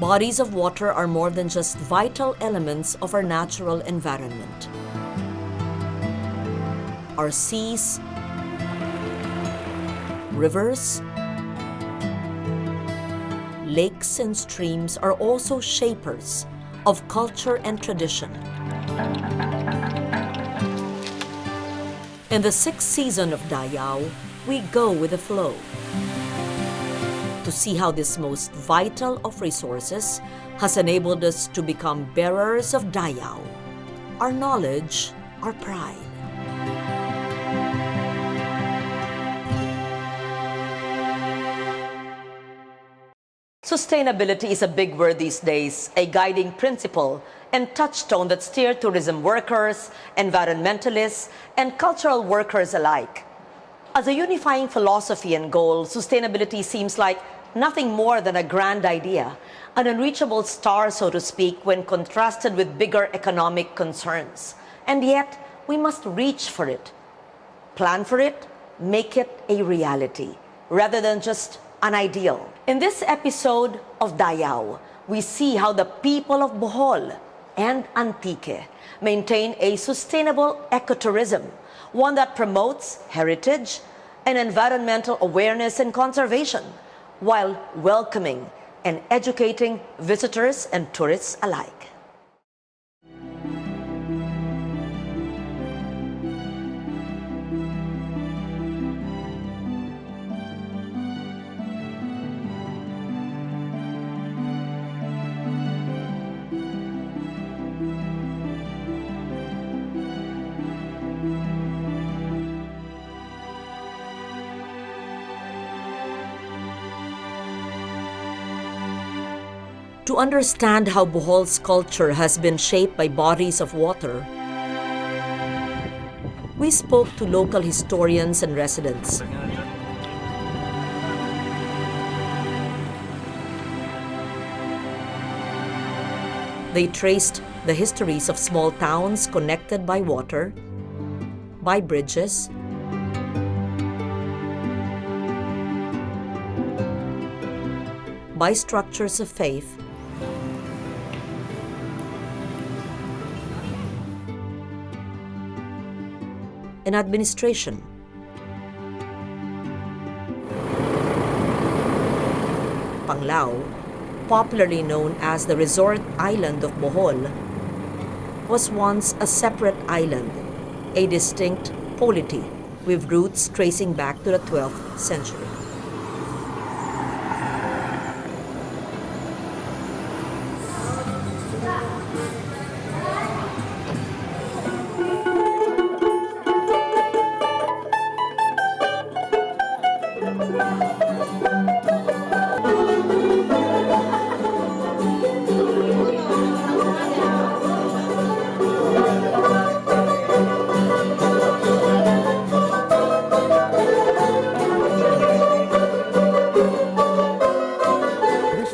Bodies of water are more than just vital elements of our natural environment. Our seas, rivers, lakes and streams are also shapers of culture and tradition. In the 6th season of Dayaw, we go with the flow to see how this most vital of resources has enabled us to become bearers of Dayaw, our knowledge, our pride. Sustainability is a big word these days, a guiding principle and touchstone that steer tourism workers, environmentalists, and cultural workers alike. As a unifying philosophy and goal, sustainability seems like nothing more than a grand idea, an unreachable star, so to speak, when contrasted with bigger economic concerns. And yet, we must reach for it, plan for it, make it a reality, rather than just an ideal. In this episode of Dayaw, we see how the people of Bohol and Antique maintain a sustainable ecotourism, one that promotes heritage and environmental awareness and conservation, while welcoming and educating visitors and tourists alike. To understand how Bohol's culture has been shaped by bodies of water, we spoke to local historians and residents. They traced the histories of small towns connected by water, by bridges, by structures of faith, and administration. Panglao, popularly known as the resort island of Bohol, was once a separate island, a distinct polity with roots tracing back to the 12th century.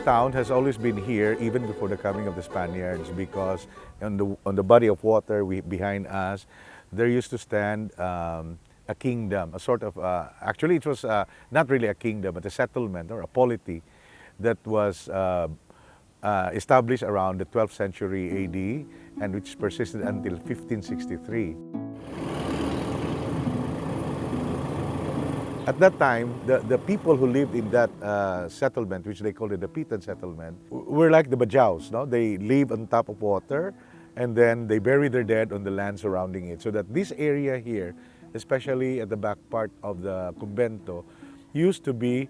Town has always been here even before the coming of the Spaniards, because on the body of water behind us there used to stand a kingdom, a sort of actually it was not really a kingdom but a settlement or a polity that was established around the 12th century AD and which persisted until 1563. At that time, the people who lived in that settlement, which they called the Pitan settlement, were like the Bajaus, no? They live on top of water and then they bury their dead on the land surrounding it. So that this area here, especially at the back part of the convento, used to be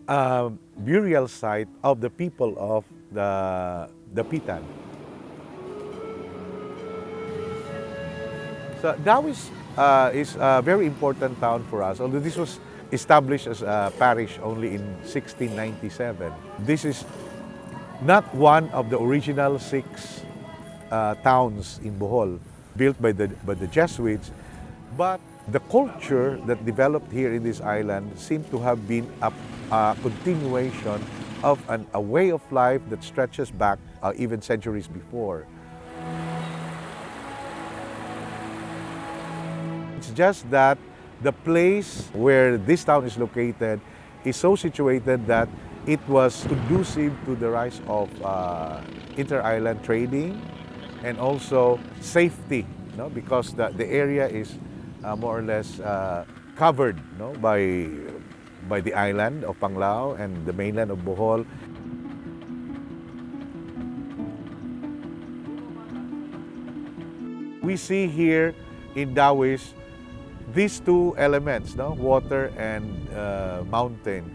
a burial site of the people of the Pitan. So Dayaw is a very important town for us, although this was established as a parish only in 1697. This is not one of the original 6 towns in Bohol built by the Jesuits, but the culture that developed here in this island seemed to have been a continuation of a way of life that stretches back even centuries before. It's just that the place where this town is located is so situated that It was conducive to the rise of inter-island trading and also safety, no? Because the area is more or less covered, no? by the island of Panglao and the mainland of Bohol. We see here in Dawis these two elements, no? Water and mountain.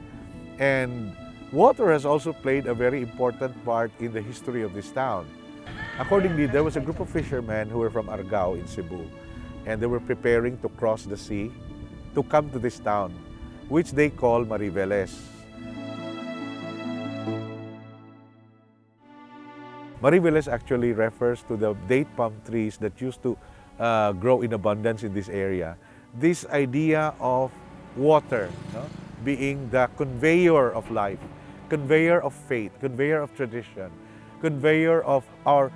And water has also played a very important part in the history of this town. Accordingly, there was a group of fishermen who were from Argao in Cebu, and they were preparing to cross the sea to come to this town, which they call Mariveles. Mariveles actually refers to the date palm trees that used to grow in abundance in this area. This idea of water, no? Being the conveyor of life, conveyor of faith, conveyor of tradition, conveyor of our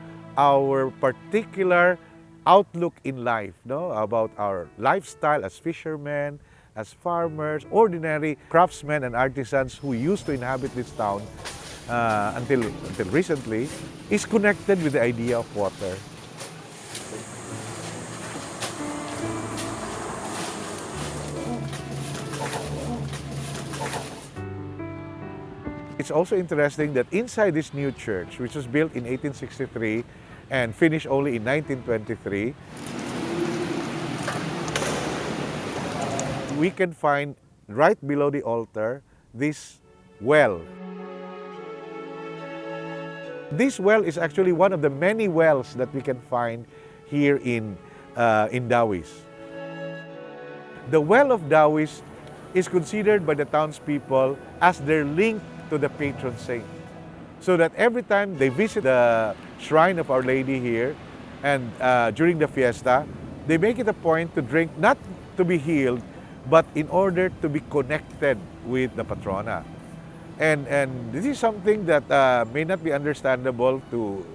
particular outlook in life, no? About our lifestyle as fishermen, as farmers, ordinary craftsmen and artisans who used to inhabit this town until recently, is connected with the idea of water. It's also interesting that inside this new church, which was built in 1863 and finished only in 1923, we can find right below the altar this well. This well is actually one of the many wells that we can find here in Dawis. The well of Dawis is considered by the townspeople as their link to the patron saint. So that every time they visit the shrine of Our Lady here and during the fiesta, they make it a point to drink, not to be healed, but in order to be connected with the patrona. And this is something that may not be understandable to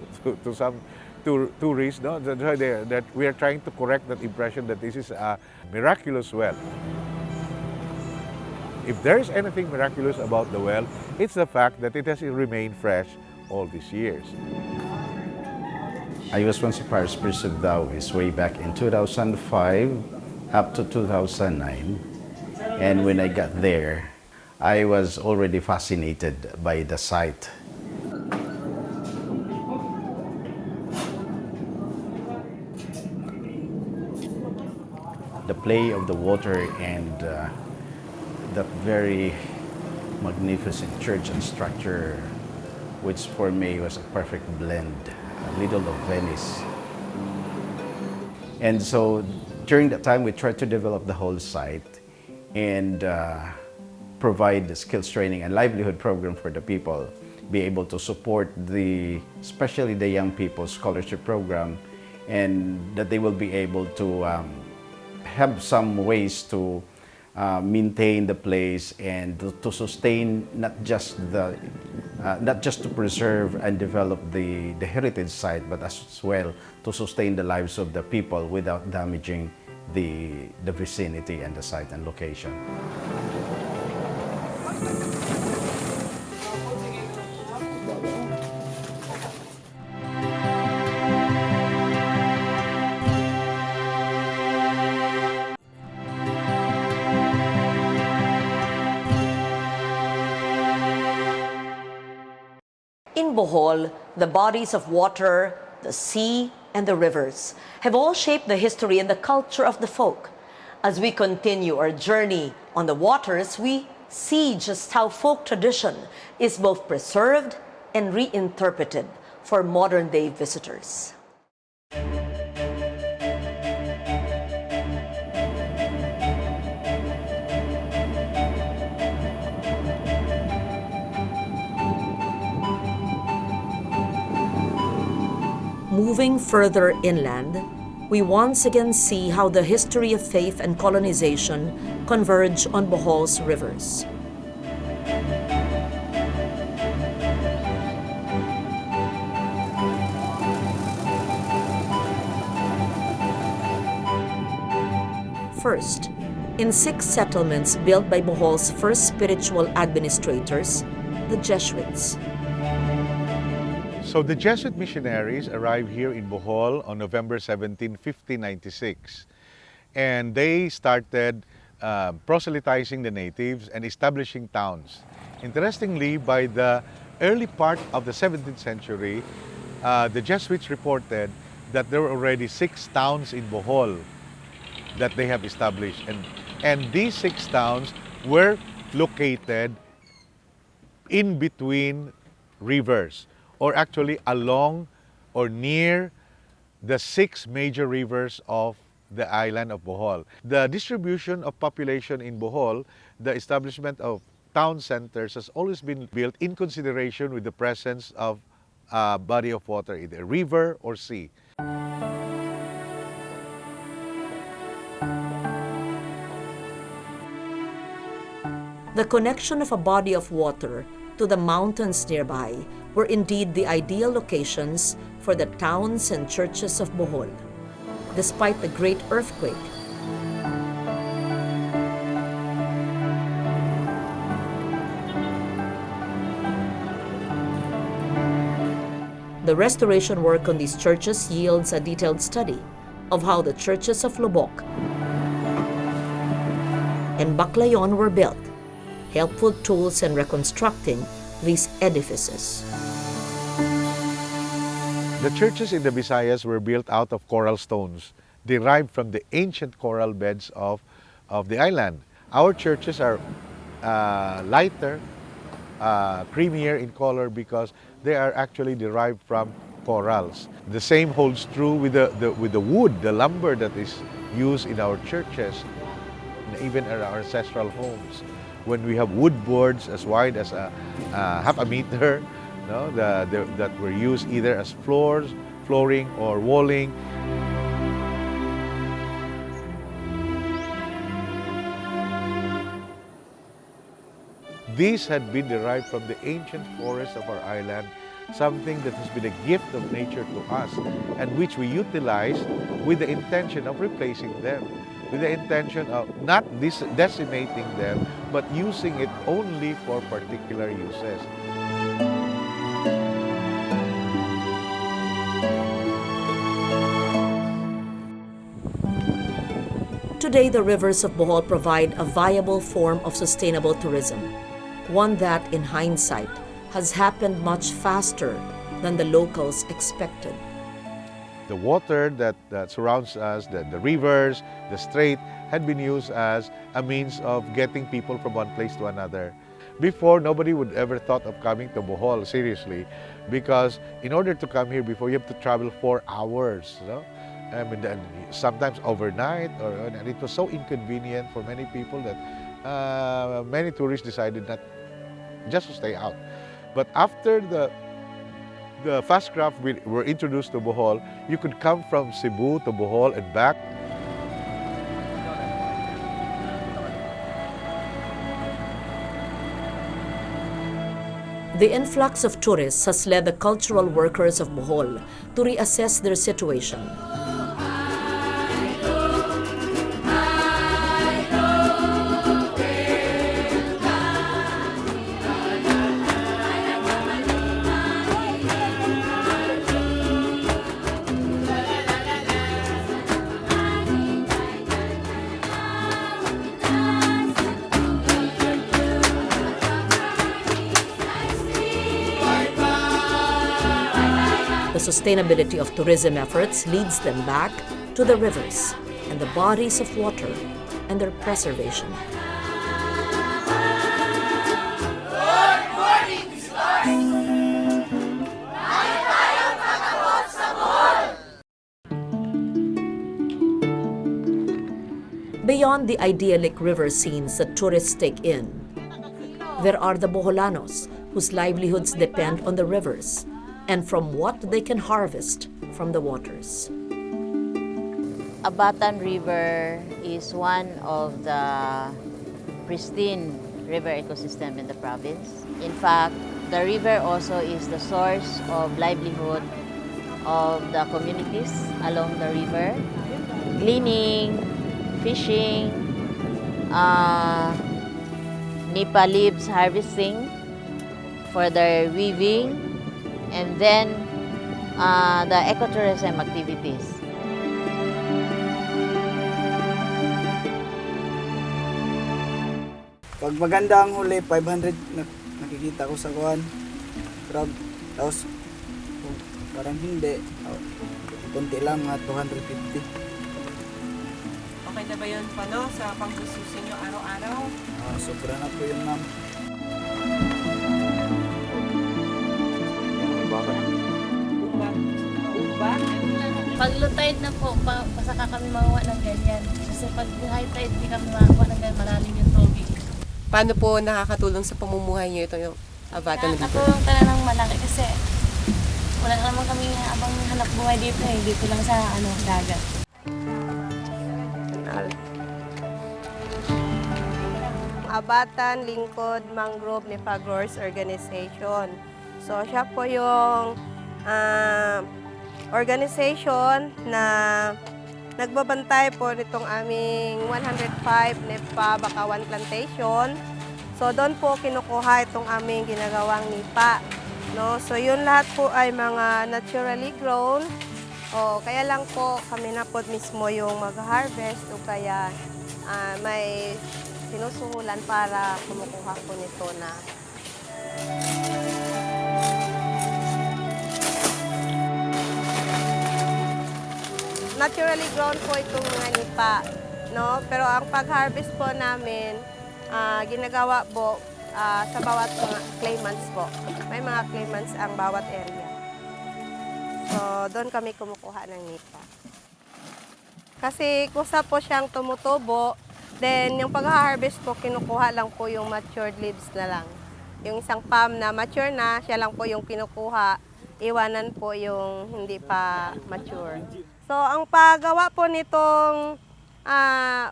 some tourists, no? That we are trying to correct that impression that this is a miraculous well. If there is anything miraculous about the well, it's the fact that it has remained fresh all these years. I was once a parish priest of Dawis way back in 2005 up to 2009. And when I got there, I was already fascinated by the site. The play of the water and that very magnificent church and structure, which for me was a perfect blend, a little of Venice. And so during that time, we tried to develop the whole site and provide the skills training and livelihood program for the people, be able to support especially the young people scholarship program, and that they will be able to have some ways to maintain the place and to sustain not just to preserve and develop the heritage site, but as well to sustain the lives of the people without damaging the vicinity and the site and location. In Bohol, the bodies of water, the sea, and the rivers have all shaped the history and the culture of the folk. As we continue our journey on the waters, we see just how folk tradition is both preserved and reinterpreted for modern-day visitors. Moving further inland, we once again see how the history of faith and colonization converge on Bohol's rivers. First, in 6 settlements built by Bohol's first spiritual administrators, the Jesuits. So the Jesuit missionaries arrived here in Bohol on November 17, 1596. And they started proselytizing the natives and establishing towns. Interestingly, by the early part of the 17th century, the Jesuits reported that there were already 6 towns in Bohol that they have established. And these 6 towns were located in between rivers, or actually along or near the 6 major rivers of the island of Bohol. The distribution of population in Bohol, the establishment of town centers has always been built in consideration with the presence of a body of water, either river or sea. The connection of a body of water to the mountains nearby were indeed the ideal locations for the towns and churches of Bohol. Despite the great earthquake, the restoration work on these churches yields a detailed study of how the churches of Lubok and Baclayon were built, helpful tools in reconstructing these edifices. The churches in the Visayas were built out of coral stones, derived from the ancient coral beds of the island. Our churches are lighter, creamier in color because they are actually derived from corals. The same holds true with the wood, the lumber that is used in our churches, and even in our ancestral homes. When we have wood boards as wide as half a meter, no, that were used either as flooring, or walling. These had been derived from the ancient forests of our island, something that has been a gift of nature to us, and which we utilize with the intention of replacing them, with the intention of not decimating them, but using it only for particular uses. Today, the rivers of Bohol provide a viable form of sustainable tourism, one that, in hindsight, has happened much faster than the locals expected. The water that surrounds us, the rivers, the strait, had been used as a means of getting people from one place to another. Before, nobody would ever thought of coming to Bohol, seriously, because in order to come here before, you have to travel 4 hours, you know? I mean, sometimes overnight, and it was so inconvenient for many people that many tourists decided not just to stay out. But after the fast craft were introduced to Bohol, you could come from Cebu to Bohol and back. The influx of tourists has led the cultural workers of Bohol to reassess their situation. The sustainability of tourism efforts leads them back to the rivers and the bodies of water and their preservation. Beyond the idyllic river scenes that tourists take in, there are the Boholanos whose livelihoods depend on the rivers and from what they can harvest from the waters. Abatan River is one of the pristine river ecosystem in the province. In fact, the river also is the source of livelihood of the communities along the river. Gleaning, fishing, nipa leaves harvesting, for their weaving, and then the ecotourism activities. Pag maganda ang huli, 500 nakikita ko sa kuhan. Crab. Tapos, kung parang hindi, kunti lang, mga 250. Okay na ba yun pa, no? Sa pangsususin nyo araw-araw? Sobra na po yun, ma'am. Pag low tide na po, pasaka kami makuha ng ganyan. Kasi pag high tide, di kami makakuha ng ganyan, malalim yung tubig. Paano po nakakatulong sa pamumuhay nyo ito yung Avatan River? Nakakatulong talaga ng malaki kasi wala naman kami abang hanap buhay dito eh. Dito lang sa dagat. Avatan Lingkod Mangrove Nipa Growers Organization. So siya po yung organization na nagbabantay po nitong aming 105 Nipa Bakawan Plantation. So doon po kinukuha itong aming ginagawang nipa. No? So yun lahat po ay mga naturally grown. Kaya lang po kami na po mismo yung mag-harvest o kaya may sinusuhulan para kumukuha po nito na naturally grown po itong mga nipa, no? Pero ang pag-harvest po namin, ginagawa po sa bawat mga claimants po. May mga claimants ang bawat area. So, doon kami kumukuha ng nipa. Kasi kusa po siyang tumutubo, then yung pag-harvest po, kinukuha lang po yung matured leaves na lang. Yung isang palm na mature na, siya lang po yung kinukuha, iwanan po yung hindi pa mature. So, ang paggawa po nitong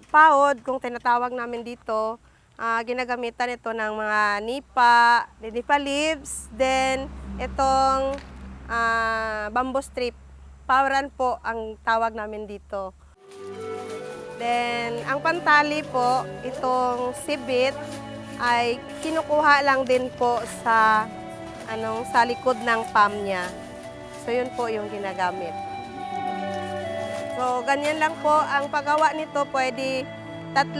pahod, kung tinatawag namin dito, ginagamitan ito ng mga nipa leaves, then itong bamboo strip. Pawaran po ang tawag namin dito. Then, ang pantali po, itong sibit, ay kinukuha lang din po sa likod ng palm niya. So, yun po yung ginagamit. So, ganyan lang po ang paggawa nito. Pwede 3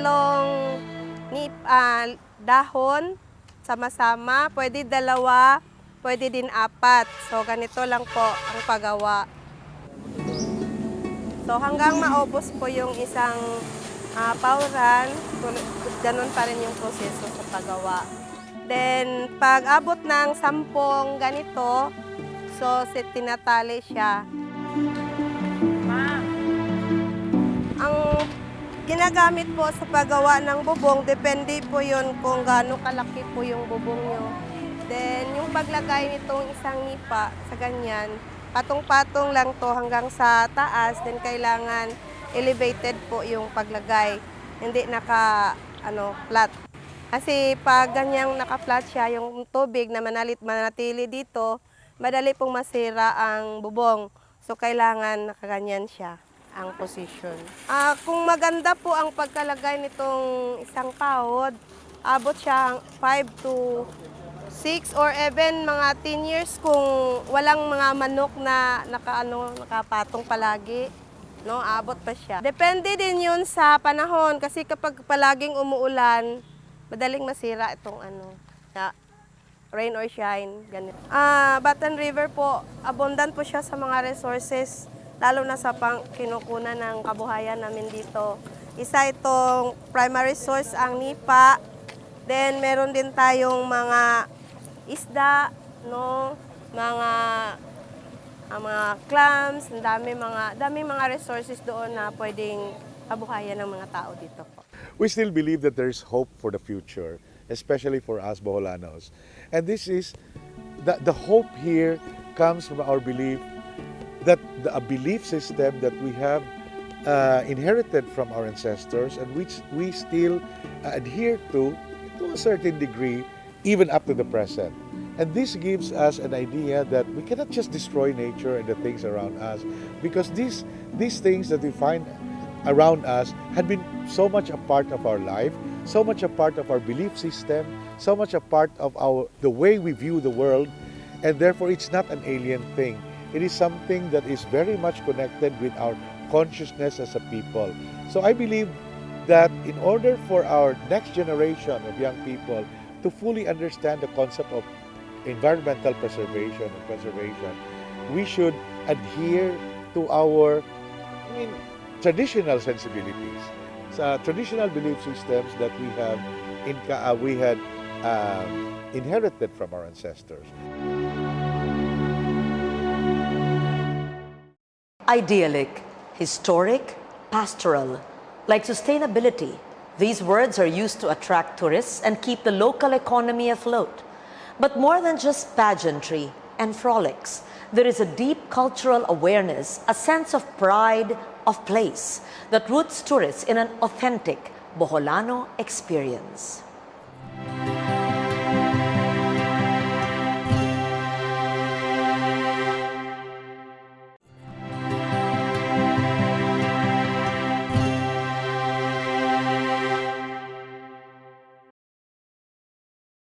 dahon sama-sama. Pwede 2, pwede din 4. So, ganito lang po ang paggawa. So, hanggang maubos po yung isang pauran, ganun pa rin yung proseso sa paggawa. Then, pag abot ng 10 ganito, so, tinatali siya. Ang ginagamit po sa paggawa ng bubong, depende po yun kung gaano kalaki po yung bubong nyo. Then, yung paglagay nitong isang nipa sa ganyan, patong-patong lang to hanggang sa taas, then kailangan elevated po yung paglagay. Hindi flat. Kasi pag ganyang naka-flat siya, yung tubig na manatili dito, madali pong masira ang bubong. So, kailangan nakaganyan siya ang position. Kung maganda po ang pagkalagay nitong isang pahod, abot siya 5 to 6 or even mga 10 years kung walang mga manok na nakapatong palagi. No, abot pa siya. Depende din yun sa panahon kasi kapag palaging umuulan, madaling masira itong rain or shine, ganito. Batan River po, abundant po siya sa mga resources, lalo na sa kinukunan ng kabuhayan namin dito. Isa itong primary source ang nipa, then meron din tayong mga isda, no, mga clams, dami mga resources doon na pwedeng kabuhayan ng mga tao dito po. We still believe that there's hope for the future, especially for us Boholanos. And this is, the hope here comes from our belief that a belief system that we have inherited from our ancestors and which we still adhere to a certain degree, even up to the present. And this gives us an idea that we cannot just destroy nature and the things around us, because these things that we find around us had been so much a part of our life so much a part of our belief system, so much a part of the way we view the world, and therefore it's not an alien thing. It is something that is very much connected with our consciousness as a people. So I believe that in order for our next generation of young people to fully understand the concept of environmental preservation and conservation, we should adhere to our traditional sensibilities, traditional belief systems that we had inherited from our ancestors. Idyllic, historic, pastoral. Like sustainability, these words are used to attract tourists and keep the local economy afloat. But more than just pageantry and frolics, there is a deep cultural awareness, a sense of pride of place that roots tourists in an authentic Boholano experience.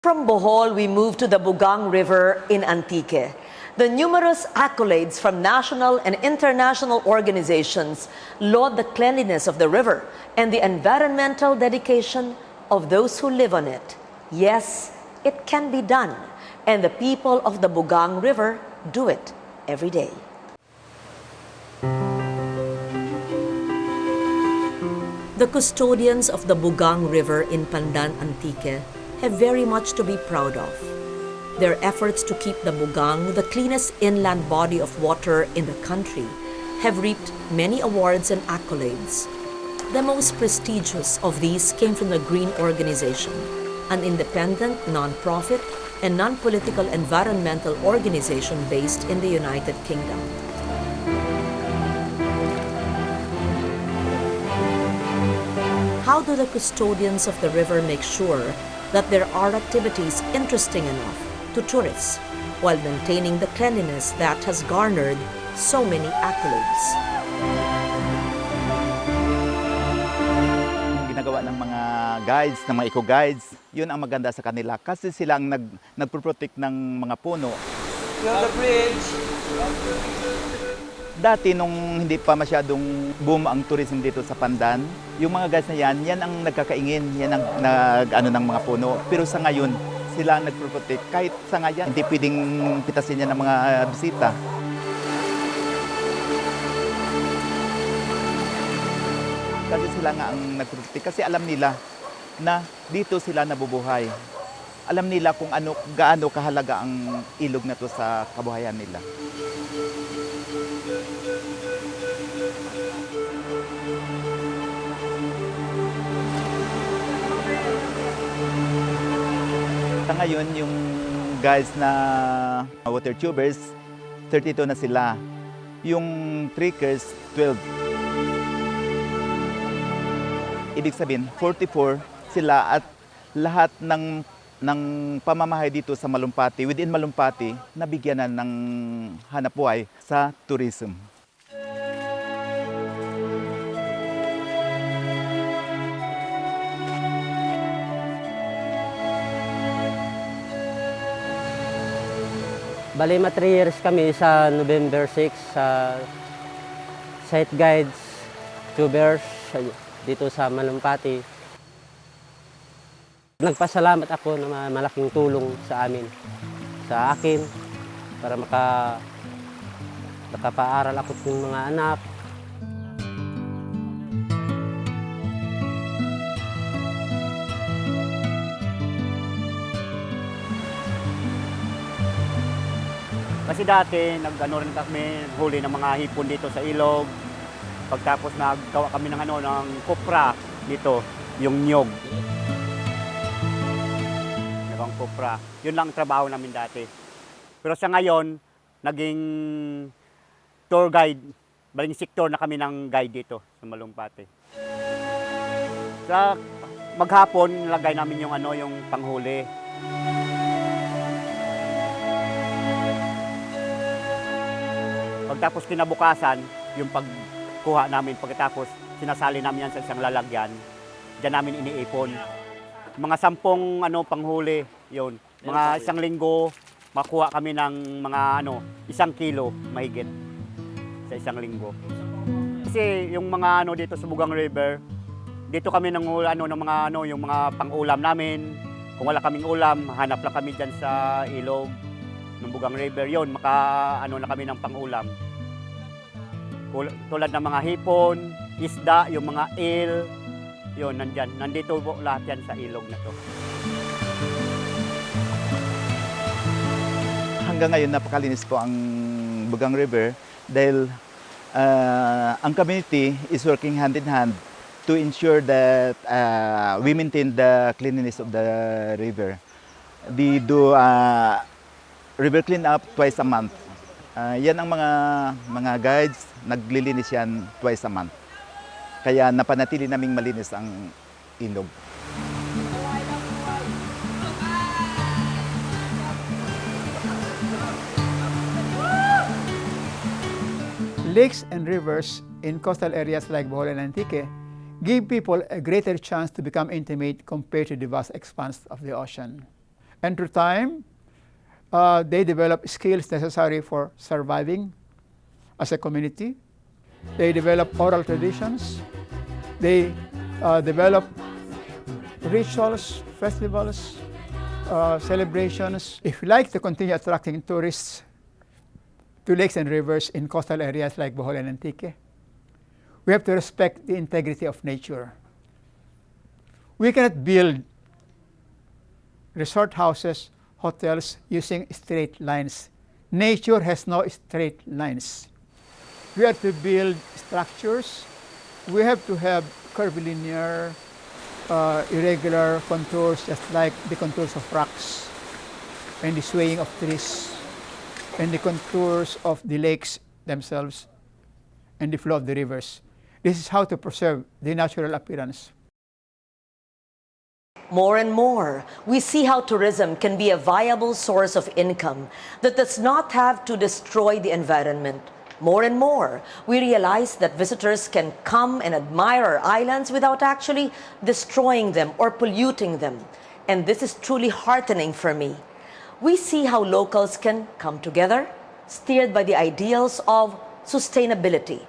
From Bohol, we move to the Bugang River in Antique. The numerous accolades from national and international organizations laud the cleanliness of the river and the environmental dedication of those who live on it. Yes, it can be done, and the people of the Bugang River do it every day. The custodians of the Bugang River in Pandan, Antique have very much to be proud of. Their efforts to keep the Bugang the cleanest inland body of water in the country have reaped many awards and accolades. The most prestigious of these came from the Green Organization, an independent, non-profit, and non-political environmental organization based in the United Kingdom. How do the custodians of the river make sure that there are activities interesting enough to tourists while maintaining the cleanliness that has garnered so many accolades? Ginagawa ng mga guides, ng mga eco-guides, yun ang maganda sa kanila kasi silang nagpo-protect ng mga puno. The bridge. Dati nung hindi pa masyadong boom ang tourism dito sa Pandan, yung mga guys na yan ang nagkakaingin, yan ang nag-ano ng mga puno. Pero sa ngayon, sila ang nagpo-protect. Kahit sa ngayon, hindi pwedeng pitasin yan ng mga bisita. Kasi sila nga ang nagpo-protect. Kasi alam nila na dito sila nabubuhay. Alam nila kung gaano kahalaga ang ilog na to sa kabuhayan nila. Sa ngayon, yung guys na water tubers, 32 na sila. Yung trekkers, 12. Ibig sabihin, 44 sila at lahat ng pamamahay dito sa Malumpati, within Malumpati, nabigyan na ng hanapbuhay sa tourism. Bali, 3 years kami sa November 6 sa site guides, tubers dito sa Malumpati. Nagpasalamat ako na malaking tulong sa amin, sa akin, para makapaaral ako ng mga anak. Kasi dati, rin kami, huli ng mga hipon dito sa ilog. Pagtapos naggawa kami ng kopra dito, yung nyog. Nagawang kopra. Yun lang ang trabaho namin dati. Pero sa ngayon, naging tour guide. Baling sektor na kami ng guide dito sa Malumpati. Sa maghapon, nilagay namin yung panghuli. Pagtapos kinabukasan, yung pagkuha namin, pagkatapos sinasali namin yan sa isang lalagyan, diyan namin iniipon. Mga 10 panghuli, yun. Mga isang linggo, makuha kami ng mga 1 kilo mahigit sa isang linggo. Kasi yung mga dito sa Bugang River, dito kami ng mga yung mga pang-ulam namin. Kung wala kaming ulam, hanap lang kami diyan sa ilog ng Bugang River. Yon, na kami ng pang-ulam. Tulad ng mga hipon, isda, yung mga eel, yon nandyan. Nandito po lahat yan sa ilog na to. Hanggang ngayon napakalinis po ang Bugang River dahil ang community is working hand in hand to ensure that we maintain the cleanliness of the river. They do river clean up twice a month. Yan ang mga guides, naglilinis yan twice a month. Kaya napanatili naming malinis ang ilog. Lakes and rivers in coastal areas like Bohol and Antique give people a greater chance to become intimate compared to the vast expanse of the ocean. And through time, they develop skills necessary for surviving as a community. They develop oral traditions. They develop rituals, festivals, celebrations. If you like to continue attracting tourists to lakes and rivers in coastal areas like Bohol and Antique, we have to respect the integrity of nature. We cannot build resort houses, hotels using straight lines. Nature has no straight lines. We have to build structures. We have to have curvilinear, irregular contours, just like the contours of rocks and the swaying of trees and the contours of the lakes themselves and the flow of the rivers. This is how to preserve the natural appearance. More and more, we see how tourism can be a viable source of income that does not have to destroy the environment. More and more, we realize that visitors can come and admire our islands without actually destroying them or polluting them. And this is truly heartening for me. We see how locals can come together, steered by the ideals of sustainability.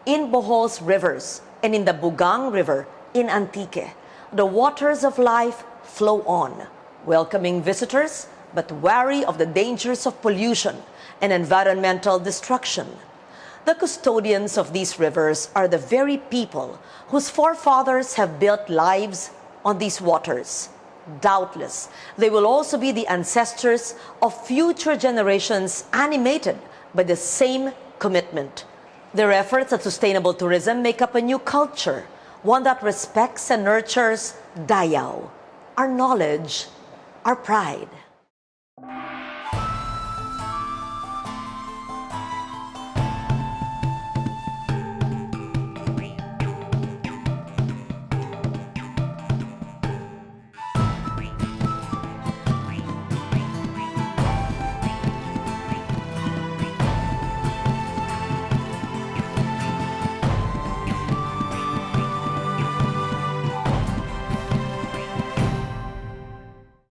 In Bohol's rivers and in the Bugang River in Antique, the waters of life flow on, welcoming visitors but wary of the dangers of pollution and environmental destruction. The custodians of these rivers are the very people whose forefathers have built lives on these waters. Doubtless, they will also be the ancestors of future generations animated by the same commitment. Their efforts at sustainable tourism make up a new culture, one that respects and nurtures Dayaw, our knowledge, our pride.